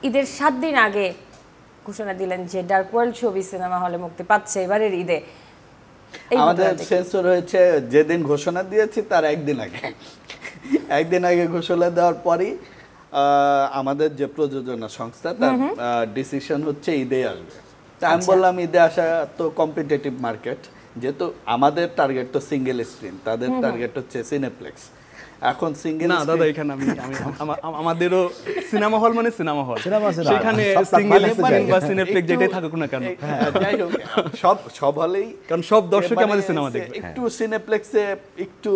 ঈদের 7 দিন আগে ঘোষণা দিলেন যে ডার্ক ওয়ার্ল্ড ছবি সিনেমা হলে মুক্তি পাচ্ছে এবারের ঈদে। আমাদের সেন্সর হয়েছে যেদিন ঘোষণা দিয়েছি তার একদিন আগে ঘোষণা দেওয়ার পরই আমাদের যে প্রযোজনা সংস্থা তার ডিসিশন হচ্ছে ঈদে আসবে। তা আমি বললাম ঈদে আসা তো কম্পিটিটিভ মার্কেট, যেহেতু আমাদের টার্গেট তো সিঙ্গেল স্ক্রিন, তাদের টার্গেট হচ্ছে সিনেপ্লেক্স। এখন সিঙ্গেল না দাদা, এখানে আমাদেরও সিনেমা হল মানে সিনেমা হল, সেখানে সিঙ্গেল স্ক্রিন বা সিনেপ্লেক্স যেটাই থাকুক না কেন, যাই হোক সব হলেই, কারণ সব দর্শক আমাদের সিনেমা দেখবে। একটু সিনেপ্লেক্সে একটু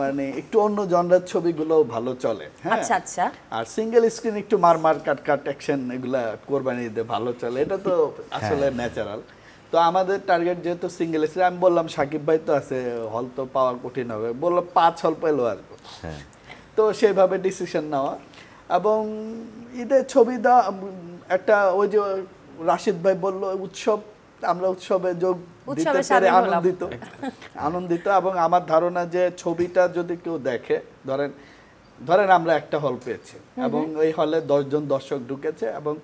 মানে একটু অন্য জনরার ছবিগুলো ভালো চলে। আচ্ছা আচ্ছা। আর সিঙ্গেল স্ক্রিন একটু মার কাট অ্যাকশন এগুলা কোরবানি দিতে ভালো চলে, এটা তো আসলে ন্যাচারাল। তো আমাদের টার্গেট যেহেতু সিঙ্গেল স্ক্রিন, আমি বললাম সাকিব ভাই তো আছে, হল তো পাওয়া কঠিন হবে, বললাম 5 হল পেলেও আসবো। তো সেইভাবে ডিসিশন নেওয়া এবং ঈদের ছবি দেওয়া একটা, ওই যে রাশিদ ভাই বললো উৎসব, আমরা উৎসবে যোগ দিতে পেরে আনন্দিত। এবং আমার ধারণা যে ছবিটা যদি কেউ দেখে, ধরেন আমরা একটা হল পেয়েছি এবং এই হলে 10 জন দর্শক ঢুকেছে এবং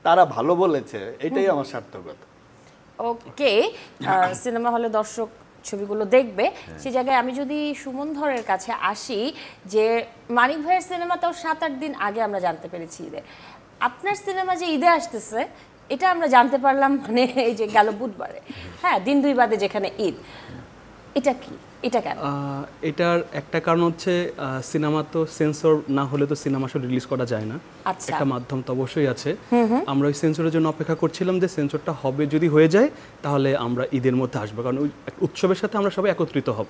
তারা ভালো বলেছে, এটাই আমার সার্থকতা। ওকে, সিনেমা হলে দর্শক ছবিগুলো দেখবে, সেই জায়গায় আমি যদি সুমন ধরের কাছে আসি, যে মানিক ভাইয়ের সিনেমাটাও 7-8 দিন আগে আমরা জানতে পেরেছি ঈদে, আপনার সিনেমা যে ঈদে আসতেছে এটা আমরা জানতে পারলাম মানে এই যে গেল বুধবারে, হ্যাঁ দিন 2 বাদে যেখানে ঈদ, এটা কি, এটা কেন? এটার একটা কারণ হচ্ছে সিনেমা তো সেন্সর না হলে তো সিনেমা আসলে রিলিজ করা যায় না, একটা মাধ্যম তো অবশ্যই আছে। আমরা ওই সেন্সরের জন্য অপেক্ষা করছিলাম যে সেন্সরটা হবে, যদি হয়ে যায় তাহলে আমরা ঈদের মধ্যে আসবো, কারণ ওই উৎসবের সাথে আমরা সবাই একত্রিত হব।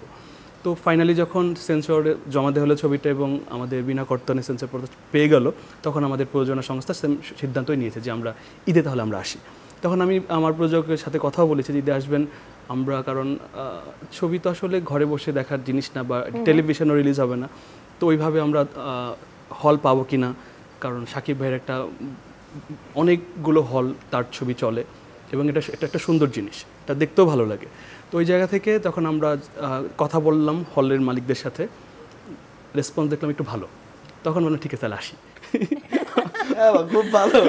তো ফাইনালি যখন সেন্সর জমা দেওয়া হলো ছবিটা এবং আমাদের বিনা কর্তনে সেন্সর পেয়ে গেল, তখন আমাদের প্রযোজনা সংস্থা সিদ্ধান্তই নিয়েছে যে আমরা ঈদে তাহলে আমরা আসি। তখন আমি আমার প্রযোজকের সাথে কথাও বলেছি ঈদে আসবেন আমরা, কারণ ছবি তো আসলে ঘরে বসে দেখার জিনিস না, বা টেলিভিশনও রিলিজ হবে না, তো ওইভাবে আমরা হল পাবো কি না, কারণ সাকিব ভাইয়ের একটা অনেকগুলো হল তার ছবি চলে এবং এটা একটা সুন্দর জিনিস, এটা দেখতেও ভালো লাগে। তো ওই জায়গা থেকে তখন আমরা কথা বললাম হলের মালিকদের সাথে, রেসপন্স দেখলাম একটু ভালো, তখন বললাম ঠিক আছে তাহলে আসি। খুব ভালো।